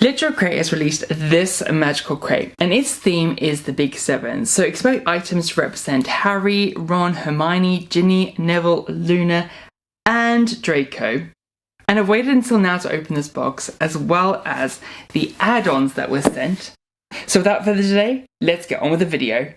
Literal Crate has released this magical crate, and its theme is the Big Seven. So expect items to represent Harry, Ron, Hermione, Ginny, Neville, Luna, and Draco. And I've waited until now to open this box, as well as the add-ons that were sent. So without further delay, let's get on with the video.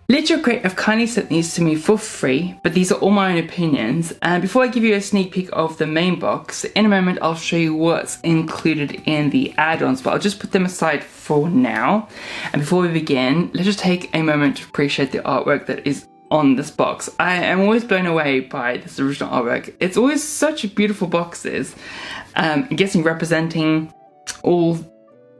Literal Crate have kindly sent these to me for free, but these are all my own opinions. And before I give you a sneak peek of the main box, in a moment I'll show you what's included in the add-ons, but I'll just put them aside for now. And before we begin, let's just take a moment to appreciate the artwork that is on this box. I am always blown away by this original artwork. It's always such beautiful boxes. I'm guessing representing all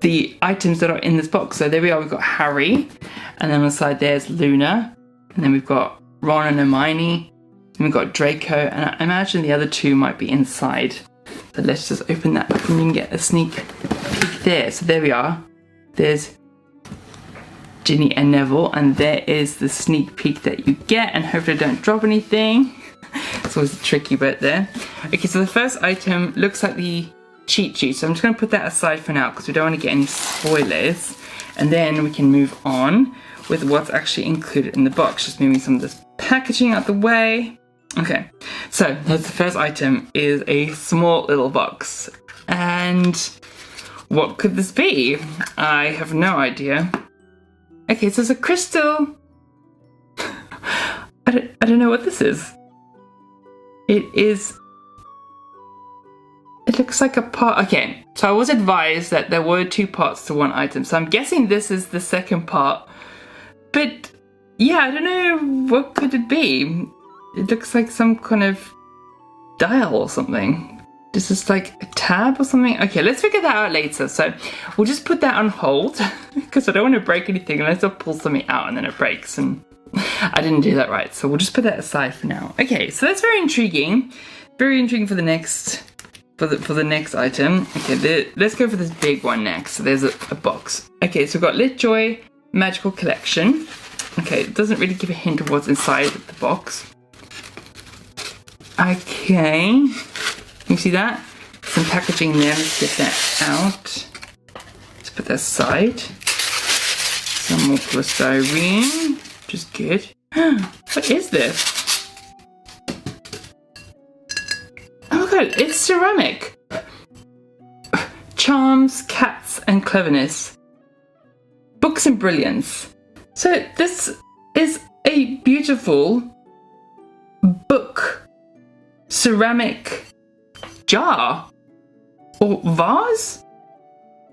the items that are in this box. So there we are, we've got Harry, and then on the side there's Luna, and then we've got Ron and Hermione, and we've got Draco, and I imagine the other two might be inside. So let's just open that up and you can get a sneak peek there. So there we are, there's Ginny and Neville, and there is the sneak peek that you get, and hopefully I don't drop anything. It's always a tricky bit there. Okay, so the first item looks like the cheat sheet, so I'm just going to put that aside for now because we don't want to get any spoilers, and then we can move on with what's actually included in the box. Just moving some of this packaging out the way. Okay, so that's the first item, is a small little box, and what could this be? I have no idea. Okay, so it's a crystal. I don't know what this is. It looks like a part. Okay, so I was advised that there were two parts to one item, so I'm guessing this is the second part. But yeah, I don't know, what could it be? It looks like some kind of dial or something. This is like a tab or something. Okay, let's figure that out later. So we'll just put that on hold because I don't want to break anything unless I pull something out and then it breaks, and I didn't do that right. So we'll just put that aside for now. Okay, so that's very intriguing. Very intriguing for the next item. Okay, let's go for this big one next. So there's a box. Okay, so we've got LitJoy Magical Collection. Okay, it doesn't really give a hint of what's inside the box. Okay, you see that? Some packaging there. Let's get that out. Let's put that aside. Some more polystyrene, which is good. What is this? Oh my god, it's ceramic! Charms, cats, and cleverness. Books and brilliance. So this is a beautiful book ceramic jar or vase.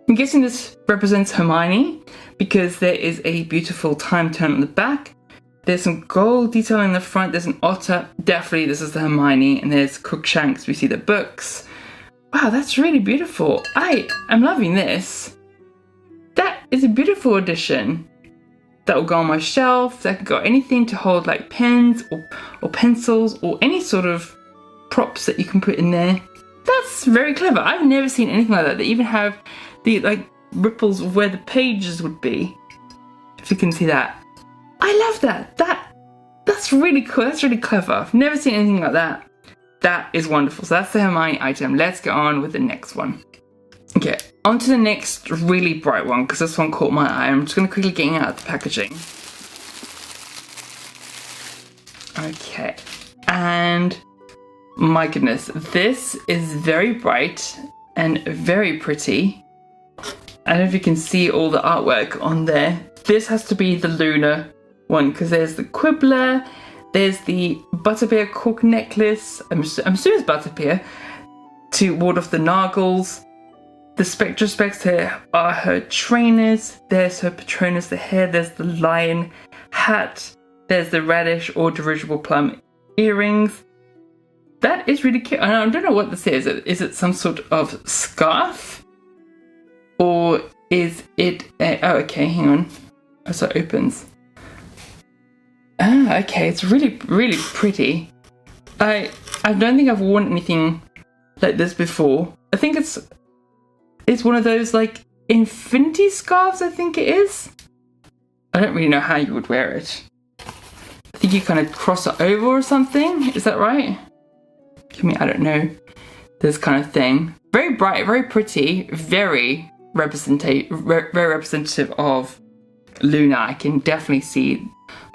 I'm guessing this represents Hermione because there is a beautiful time turn on the back. There's some gold detail in the front. There's an otter. Definitely this is the Hermione. And there's Crookshanks. We see the books. Wow, that's really beautiful. I am loving this. That is a beautiful addition. That will go on my shelf. That could go anything to hold like pens or pencils or any sort of props that you can put in there. That's very clever. I've never seen anything like that. They even have the like ripples of where the pages would be. If you can see that. I love that. That's really cool. That's really clever. I've never seen anything like that. That is wonderful. So that's the Hermione item. Let's get on with the next one. Okay, on to the next really bright one because this one caught my eye. I'm just going to quickly get it out of the packaging. Okay, and my goodness, this is very bright and very pretty. I don't know if you can see all the artwork on there. This has to be the Luna one because there's the Quibbler, there's the Butterbeer cork necklace, I'm assuming it's Butterbeer, to ward off the Nargles. The Spectrospecs here are her trainers, there's her Patronus the hair, there's the lion hat, there's the radish or dirigible plum earrings. That is really cute. I don't know what this is. Is it some sort of scarf? Or is it oh, okay, hang on. Oh, so it opens. Ah, okay, it's really, really pretty. I don't think I've worn anything like this before. I think it's one of those like infinity scarves, I think it is. I don't really know how you would wear it. I think think you kind of cross it over or something. Is that right? I mean, I don't know. This kind of thing. Very bright, very pretty, very representative of Luna. I can definitely see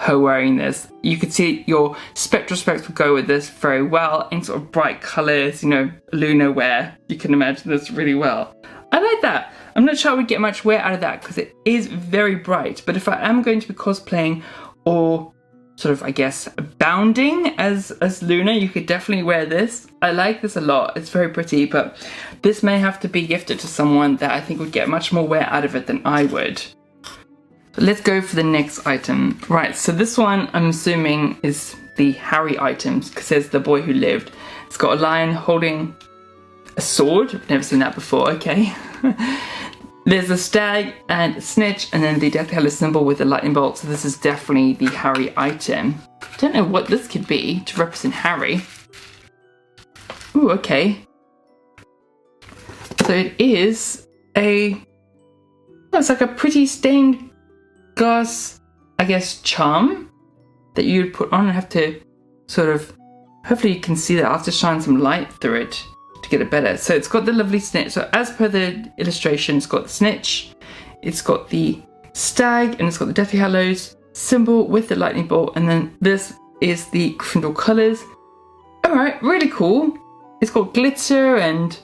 her wearing this. You could see your spectral specs would go with this very well in sort of bright colours, you know, Luna wear. You can imagine this really well. I like that. I'm not sure I would get much wear out of that because it is very bright, but if I am going to be cosplaying or sort of, I guess, bounding as Luna, you could definitely wear this. I like this a lot. It's very pretty, but this may have to be gifted to someone that I think would get much more wear out of it than I would. So let's go for the next item. Right, so this one I'm assuming is the Harry items because there's the boy who lived. It's got a lion holding a sword. I've never seen that before, okay. There's a stag and a snitch and then the Deathly Hallows symbol with a lightning bolt. So this is definitely the Harry item. Don't know what this could be to represent Harry. Ooh, okay. So it is it's like a pretty stained glass, I guess, charm that you'd put on and have to sort of, hopefully you can see that. I'll have to shine some light through it to get it better. So it's got the lovely snitch. So as per the illustration, it's got the snitch, it's got the stag, and it's got the Deathly Hallows symbol with the lightning bolt, and then this is the Gryffindor colours. Alright, really cool. It's got glitter and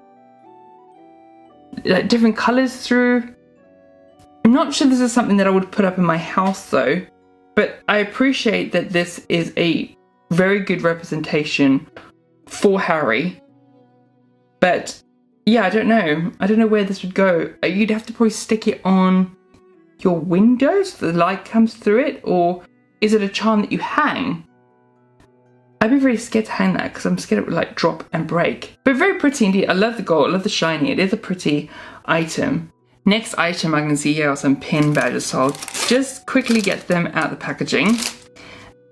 like different colours through. I'm not sure this is something that I would put up in my house though, but I appreciate that this is a very good representation for Harry. But yeah, I don't know where this would go. You'd have to probably stick it on your window so the light comes through it, or is it a charm that you hang? I'd be very scared to hang that because I'm scared it would like drop and break. But very pretty indeed. I love the gold, I love the shiny. It is a pretty item. Next item I can see here are some pin badges, so I'll just quickly get them out of the packaging.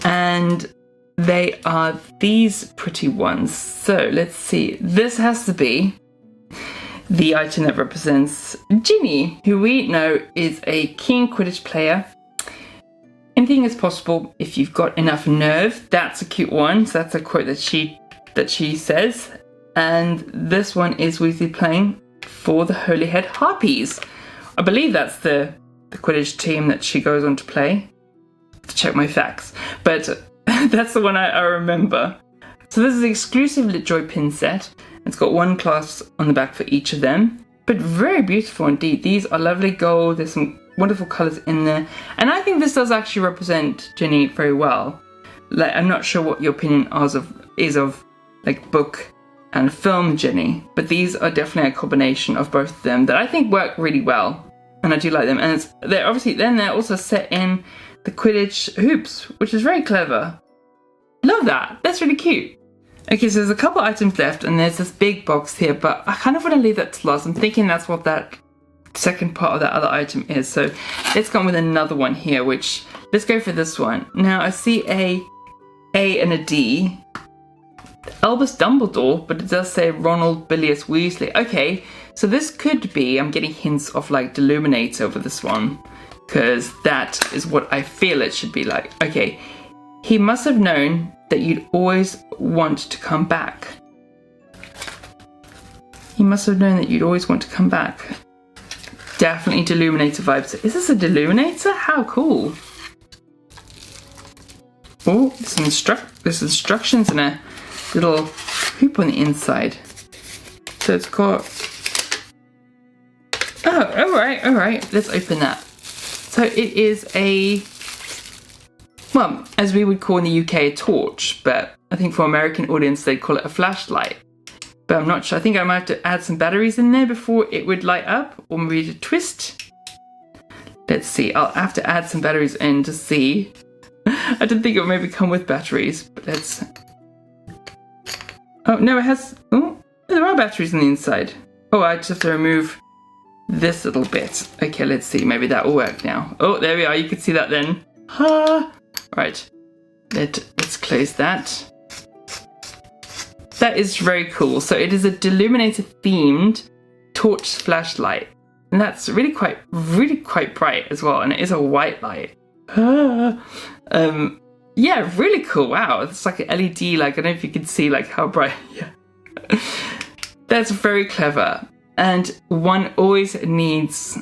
And they are these pretty ones. So let's see. This has to be the item that represents Ginny, who we know is a keen Quidditch player. Anything is possible if you've got enough nerve. That's a cute one. So that's a quote that she says. And this one is Weasley playing for the Holyhead Harpies. I believe that's the Quidditch team that she goes on to play. To check my facts. But that's the one I remember. So this is the exclusive LitJoy pin set. It's got one clasp on the back for each of them. But very beautiful indeed. These are lovely gold. There's some wonderful colours in there. And I think this does actually represent Ginny very well. Like, I'm not sure what your opinion is of like book and film Ginny, but these are definitely a combination of both of them that I think work really well. And I do like them. And they're also set in the Quidditch hoops, which is very clever. Love that. That's really cute. Okay, so there's a couple items left and there's this big box here, but I kind of want to leave that to last. I'm thinking that's what that second part of that other item is. So let's go on with another one here, which, let's go for this one. Now I see a and a D. Albus Dumbledore, but it does say Ronald Bilious Weasley. Okay, so this could be, I'm getting hints of like Deluminator for this one, because that is what I feel it should be like. Okay, he must have known that you'd always want to come back. He must have known that you'd always want to come back. Definitely Deluminator vibes. Is this a Deluminator? How cool. Oh, there's instructions and a little hoop on the inside. So it's got... Oh, alright. Let's open that. So it is a... well, as we would call in the UK, a torch, but I think for American audience they'd call it a flashlight. But I'm not sure. I think I might have to add some batteries in there before it would light up, or maybe to twist. Let's see. I'll have to add some batteries in to see. I didn't think it would maybe come with batteries, but let's... oh, no, it has... oh, there are batteries on the inside. Oh, I just have to remove this little bit. Okay, let's see. Maybe that will work now. Oh, there we are. You can see that then. Ha! Right. Let's close that. That is very cool. So it is a Deluminator themed torch flashlight. And that's really quite bright as well. And it is a white light. Yeah, really cool. Wow, it's like an LED, like I don't know if you can see like how bright. Yeah. That's very clever. And one always needs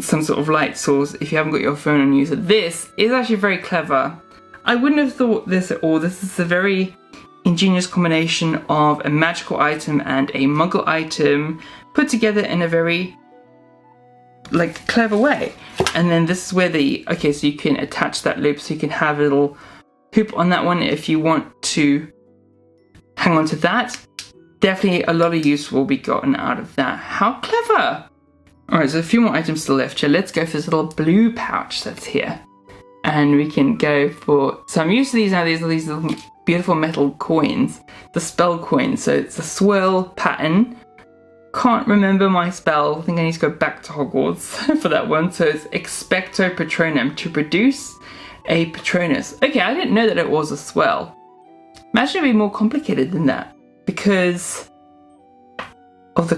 some sort of light source if you haven't got your phone on you. So this is actually very clever. I wouldn't have thought this at all. This is a very ingenious combination of a magical item and a muggle item put together in a very like clever way. And then this is where okay, so you can attach that loop, so you can have a little hoop on that one if you want to hang on to that. Definitely a lot of use will be gotten out of that. How clever! Alright, so a few more items still left here. Let's go for this little blue pouch that's here. And we can go for, so I'm used to these now, these are these little beautiful metal coins, the spell coins. So it's a swirl pattern. Can't remember my spell. I think I need to go back to Hogwarts for that one. So it's Expecto Patronum, to produce a Patronus. Okay, I didn't know that it was a swirl. Imagine it'd be more complicated than that because of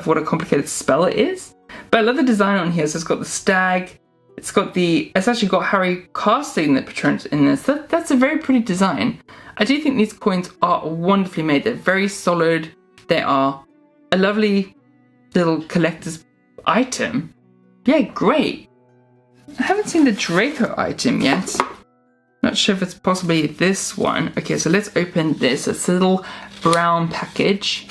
what a complicated spell it is. But I love the design on here. So it's got the stag. It's actually got Harry casting the Patronus in this. That's a very pretty design. I do think these coins are wonderfully made. They're very solid. They are a lovely little collector's item. Yeah, great. I haven't seen the Draco item yet. Not sure if it's possibly this one. Okay, so let's open this. It's a little brown package.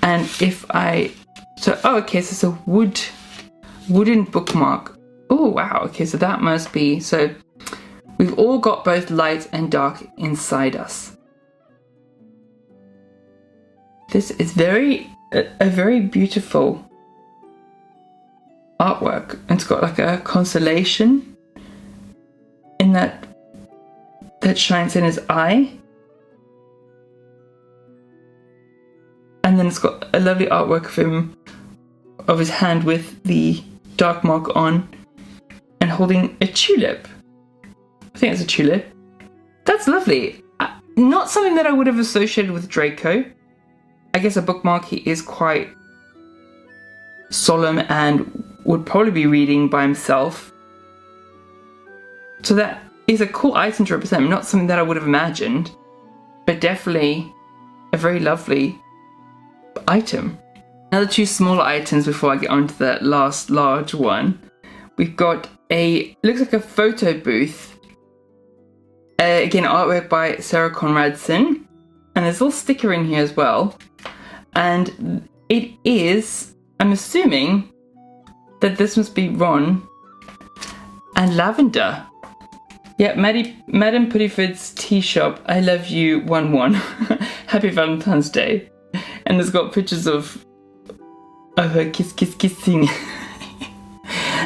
And okay, so it's a wooden bookmark. Oh, wow. Okay, so that must be, so we've all got both light and dark inside us. This is a very beautiful artwork. It's got like a constellation in that shines in his eye. And then it's got a lovely artwork of him, of his hand with the dark mark on and holding a tulip. I think it's a tulip. That's lovely. Not something that I would have associated with Draco. I guess a bookmark, he is quite solemn and would probably be reading by himself. So that is a cool item to represent. Not something that I would have imagined, but definitely a very lovely item. Another two smaller items before I get on to the last large one. We've got looks like a photo booth. Again, artwork by Sarah Conradson. And there's a little sticker in here as well. And it is, I'm assuming that this must be Ron and Lavender. Yeah, Madame Puddyford's tea shop. I love you, 1-1. Happy Valentine's Day. And it's got pictures of her kissing.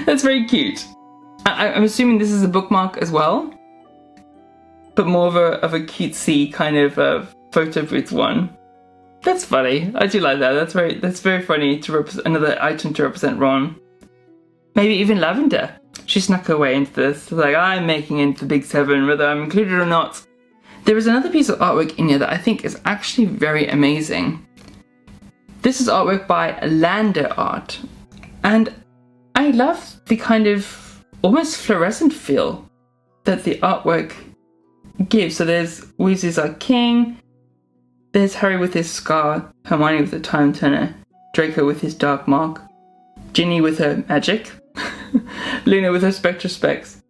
That's very cute. I'm assuming this is a bookmark as well, but more of a cutesy kind of photo booth one. That's funny. I do like that. That's very funny to represent another item to represent Ron. Maybe even Lavender. She snuck her way into this. Like, I'm making it into the Big Seven, whether I'm included or not. There is another piece of artwork in here that I think is actually very amazing. This is artwork by Lander Art. And I love the kind of almost fluorescent feel that the artwork gives. So there's Weasley's our king. There's Harry with his scar. Hermione with the time turner. Draco with his dark mark. Ginny with her magic. Luna with her spectre specs.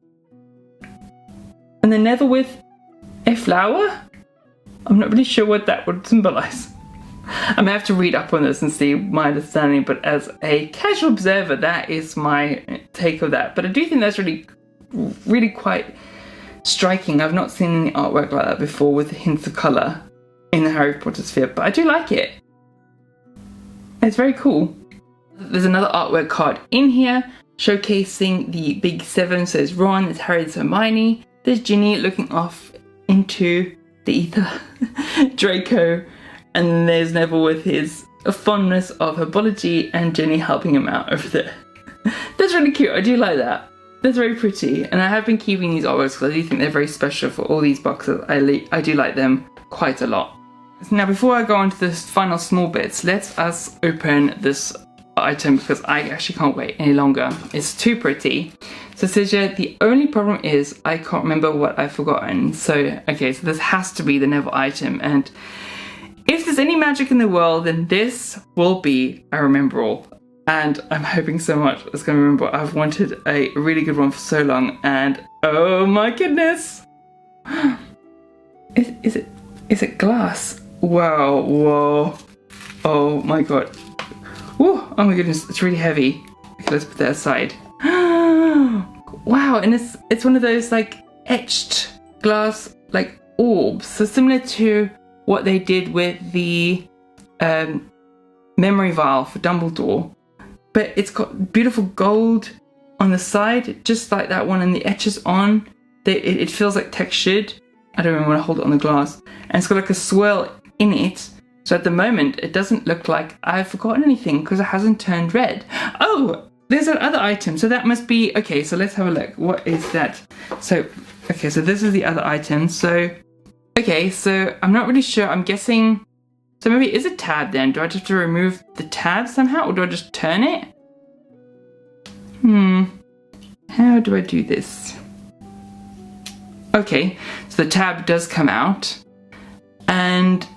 And then Neville with a flower? I'm not really sure what that would symbolize. I may have to read up on this and see my understanding, but as a casual observer, that is my take of that. But I do think that's really quite striking. I've not seen any artwork like that before with hints of colour in the Harry Potter sphere, but I do like it. It's very cool. There's another artwork card in here showcasing the Big Seven. So there's Ron, there's Harry, there's Hermione, there's Ginny looking off into the ether, Draco, and there's Neville with his fondness of herbology and Ginny helping him out over there. That's really cute. I do like that. That's very pretty. And I have been keeping these artworks because I do think they're very special for all these boxes. I do like them quite a lot. Now, before I go on to the final small bits, let us open this item because I actually can't wait any longer. It's too pretty. So it says here, the only problem is I can't remember what I've forgotten. So, okay, so this has to be the Neville item. And if there's any magic in the world, then this will be a Remember All. And I'm hoping so much it's going to remember. I've wanted a really good one for so long. And oh my goodness. Is it glass? Wow, whoa. Oh my god. Woo, oh my goodness, it's really heavy. Okay, let's put that aside. Wow, and it's one of those like etched glass like orbs. So similar to what they did with the memory vial for Dumbledore. But it's got beautiful gold on the side, just like that one, and the etches on. It feels like textured. I don't even want to hold it on the glass. And it's got like a swirl in it. So at the moment, it doesn't look like I've forgotten anything because it hasn't turned red. Oh, there's that other item. So that must be, okay, so let's have a look. What is that? So, okay, so this is the other item. So, okay, so I'm not really sure. I'm guessing, so maybe it is a tab then. Do I just have to remove the tab somehow, or do I just turn it? How do I do this? Okay, so the tab does come out. And,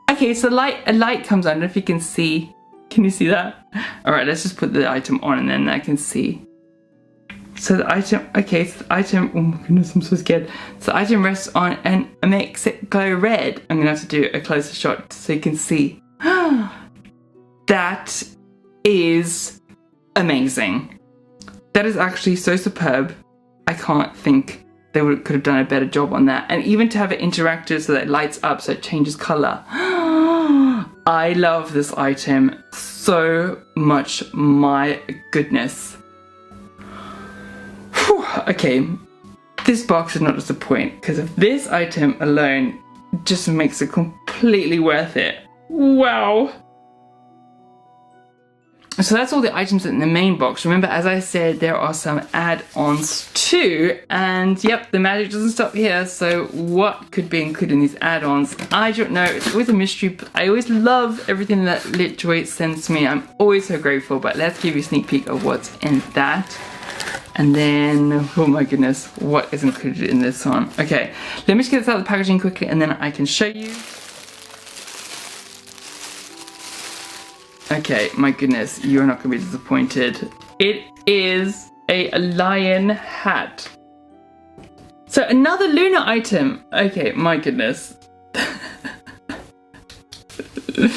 okay, so a light comes on. I don't know if you can see. Can you see that? All right, let's just put the item on and then I can see. So the item, okay, so the item, oh my goodness, I'm so scared. So the item rests on and makes it glow red. I'm gonna have to do a closer shot so you can see. That is amazing. That is actually so superb. I can't think they could have done a better job on that. And even to have it interactive so that it lights up so it changes color. I love this item so much, my goodness. Whew, okay, this box did not disappoint because of this item alone just makes it completely worth it. Wow. So that's all the items in the main box. Remember, as I said, there are some add-ons too. And yep, the magic doesn't stop here. So what could be included in these add-ons? I don't know. It's always a mystery. But I always love everything that Literate sends me. I'm always so grateful. But let's give you a sneak peek of what's in that. And then, oh my goodness, what is included in this one? Okay, let me just get this out of the packaging quickly and then I can show you. Okay, my goodness, you're not going to be disappointed. It is a lion hat. So another Luna item. Okay, my goodness. You're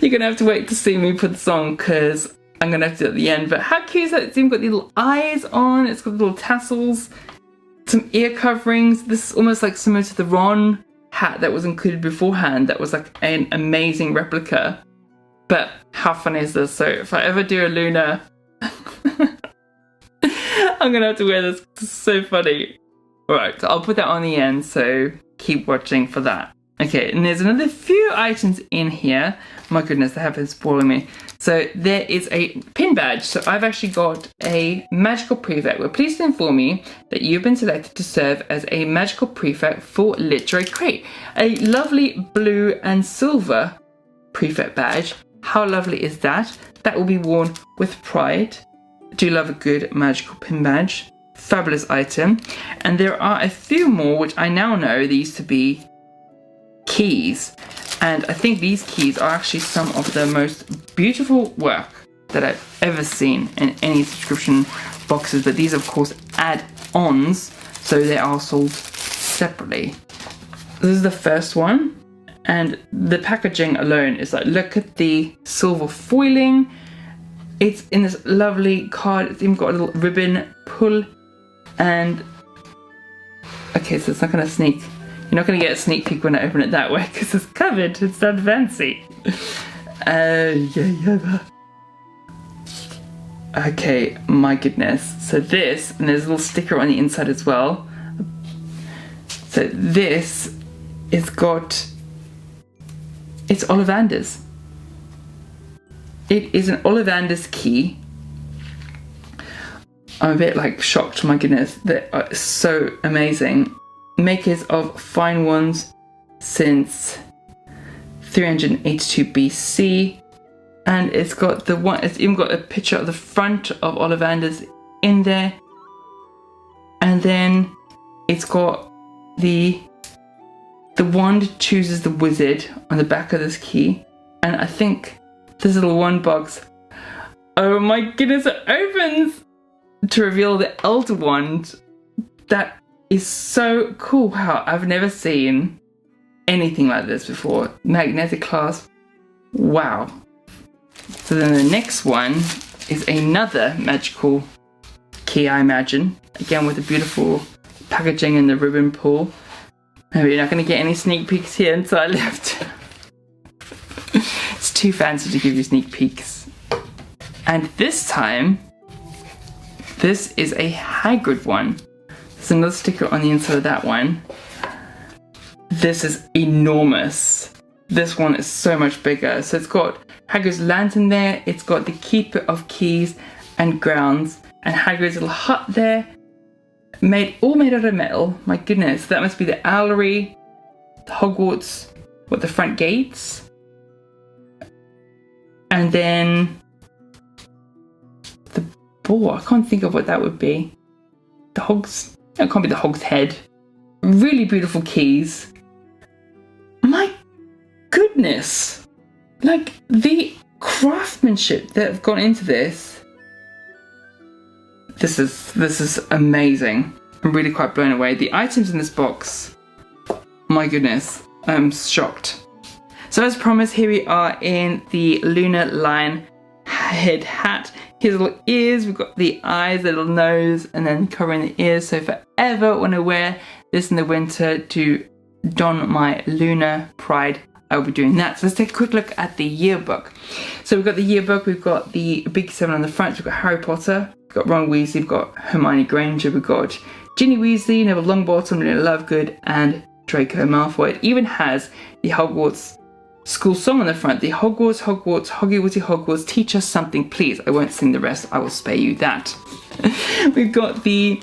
going to have to wait to see me put this on because I'm going to have to do it at the end. But how cute is that? It's even got the little eyes on. It's got little tassels. Some ear coverings. This is almost like similar to the Ron hat that was included beforehand. That was like an amazing replica. But how funny is this? So if I ever do a Luna, I'm gonna have to wear this. It's so funny. Alright, so I'll put that on the end, so keep watching for that. Okay, and there's another few items in here. My goodness, they have been spoiling me. So there is a pin badge. So I've actually got a magical prefect. We're pleased to inform you that you've been selected to serve as a magical prefect for Literary Crate. A lovely blue and silver prefect badge. How lovely is that? That will be worn with pride. Do love a good magical pin badge. Fabulous item. And there are a few more which I now know these to be keys. And I think these keys are actually some of the most beautiful work that I've ever seen in any subscription boxes. But these, of course, add-ons, so they are sold separately. This is the first one. And the packaging alone is like, look at the silver foiling. It's in this lovely card. It's even got a little ribbon pull. And, okay, so it's not going to sneak. You're not going to get a sneak peek when I open it that way because it's covered. It's that fancy. Yeah. Okay, my goodness. So this, and there's a little sticker on the inside as well. So this is got... It's Ollivander's. It is an Ollivander's key. I'm a bit like shocked, my goodness. They are so amazing. Makers of fine ones since 382 BC. And it's got the one, it's even got a picture of the front of Ollivander's in there. And then it's got the wand chooses the wizard on the back of this key. And I think this little wand box, oh my goodness, it opens to reveal the Elder Wand. That is so cool. Wow, I've never seen anything like this before. Magnetic clasp. Wow. So then the next one is another magical key, I imagine. Again with the beautiful packaging and the ribbon pull. Maybe you're not going to get any sneak peeks here until I left. It's too fancy to give you sneak peeks. And this time, this is a Hagrid one. There's another sticker on the inside of that one. This is enormous. This one is so much bigger. So it's got Hagrid's lantern there. It's got the Keeper of Keys and Grounds. And Hagrid's little hut there. All made out of metal. My goodness. That must be the Owlery, the Hogwarts, the front gates. And then the boar. I can't think of what that would be. The Hogs. It can't be the Hog's Head. Really beautiful keys. My goodness. Like the craftsmanship that have gone into this. This is amazing. I'm really quite blown away. The items in this box, my goodness, I'm shocked. So as promised, here we are in the Lunar Lion head hat. Here's little ears, we've got the eyes, the little nose, and then covering the ears. So if I ever want to wear this in the winter to don my lunar pride, I'll be doing that. So let's take a quick look at the yearbook. So we've got the yearbook, we've got the big 7 on the front, we've got Harry Potter, we've got Ron Weasley, we've got Hermione Granger, we've got Ginny Weasley, Neville Longbottom, Luna Lovegood, and Draco Malfoy. It even has the Hogwarts school song on the front. The Hogwarts, Hogwarts, Hoggy Witty Hogwarts, teach us something please. I won't sing the rest, I will spare you that. We've got the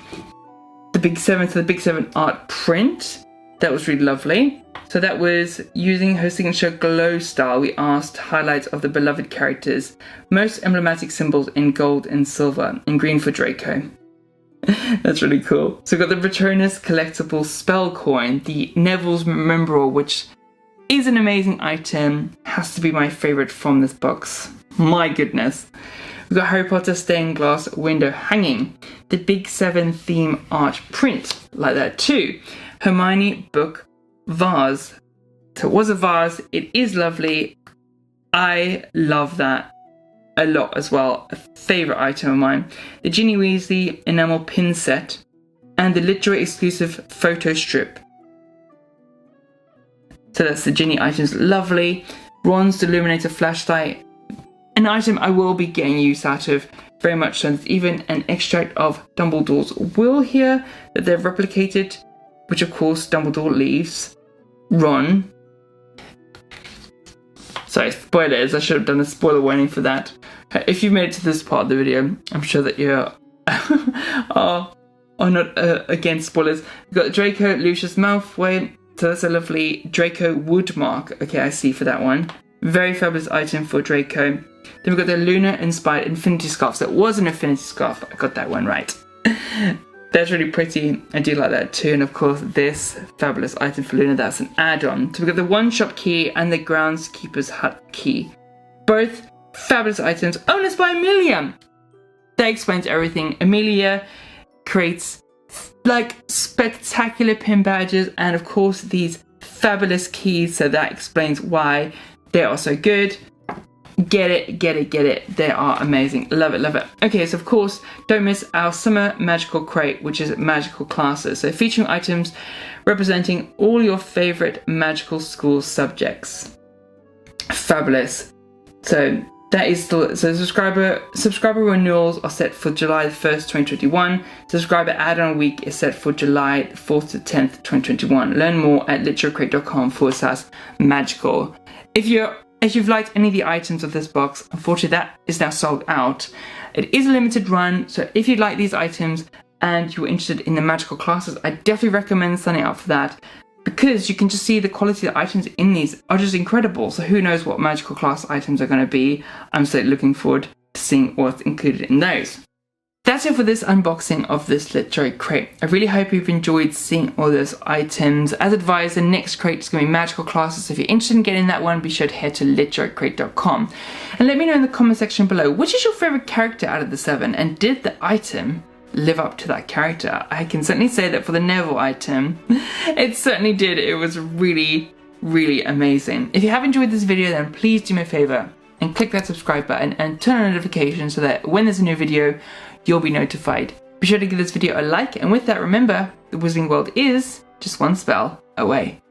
big 7, so the big 7 art print. That was really lovely. So that was using her signature glow style. We asked highlights of the beloved characters, most emblematic symbols in gold and silver, and green for Draco. That's really cool. So we've got the Patronus collectible spell coin, the Neville's Memorial, which is an amazing item. Has to be my favorite from this box. My goodness. We've got Harry Potter stained glass window hanging, the big 7 theme art print, like that too. Hermione book vase. So it was a vase. It is lovely. I love that a lot as well. A favourite item of mine. The Ginny Weasley enamel pin set and the literary exclusive photo strip. So that's the Ginny items. Lovely. Ron's Deluminator flashlight. An item I will be getting use out of very much so. There's even an extract of Dumbledore's will here that they've replicated, which of course Dumbledore leaves Ron. Sorry, spoilers. I should have done a spoiler warning for that. If you made it to this part of the video, I'm sure that you are not against spoilers. We've got Draco, Lucius Malfoy. So that's a lovely Draco wood mark. Okay, I see for that one. Very fabulous item for Draco. Then we've got the Lunar inspired Infinity Scarf. So it was an Infinity Scarf. I got that one right. That's really pretty. I do like that too. And of course, this fabulous item for Luna, that's an add-on. So we've got the One Shop key and the Groundskeeper's Hut key. Both fabulous items. Owned us by Amelia. That explains everything. Amelia creates like spectacular pin badges and of course these fabulous keys. So that explains why they are so good. Get it, get it, get it. They are amazing. Love it, love it. Okay, so of course, don't miss our summer magical crate, which is magical classes. So featuring items representing all your favorite magical school subjects. Fabulous. So that is still, so subscriber renewals are set for July 1st, 2021. Subscriber add-on week is set for July 4th to 10th, 2021. Learn more at literacrate.com/magical. If you've liked any of the items of this box, unfortunately that is now sold out. It is a limited run, so if you'd like these items and you're interested in the magical classes, I definitely recommend signing up for that because you can just see the quality of the items in these are just incredible. So who knows what magical class items are going to be. I'm so looking forward to seeing what's included in those. That's it for this unboxing of this Lit Joy crate. I really hope you've enjoyed seeing all those items. As advised, the next crate is going to be Magical Classes, so if you're interested in getting that one, be sure to head to litjoycrate.com. And let me know in the comment section below, which is your favorite character out of the 7, and did the item live up to that character? I can certainly say that for the Neville item, it certainly did. It was really, really amazing. If you have enjoyed this video, then please do me a favor and click that subscribe button and turn on notifications so that when there's a new video, you'll be notified. Be sure to give this video a like, and with that, remember, the Wizarding World is just one spell away.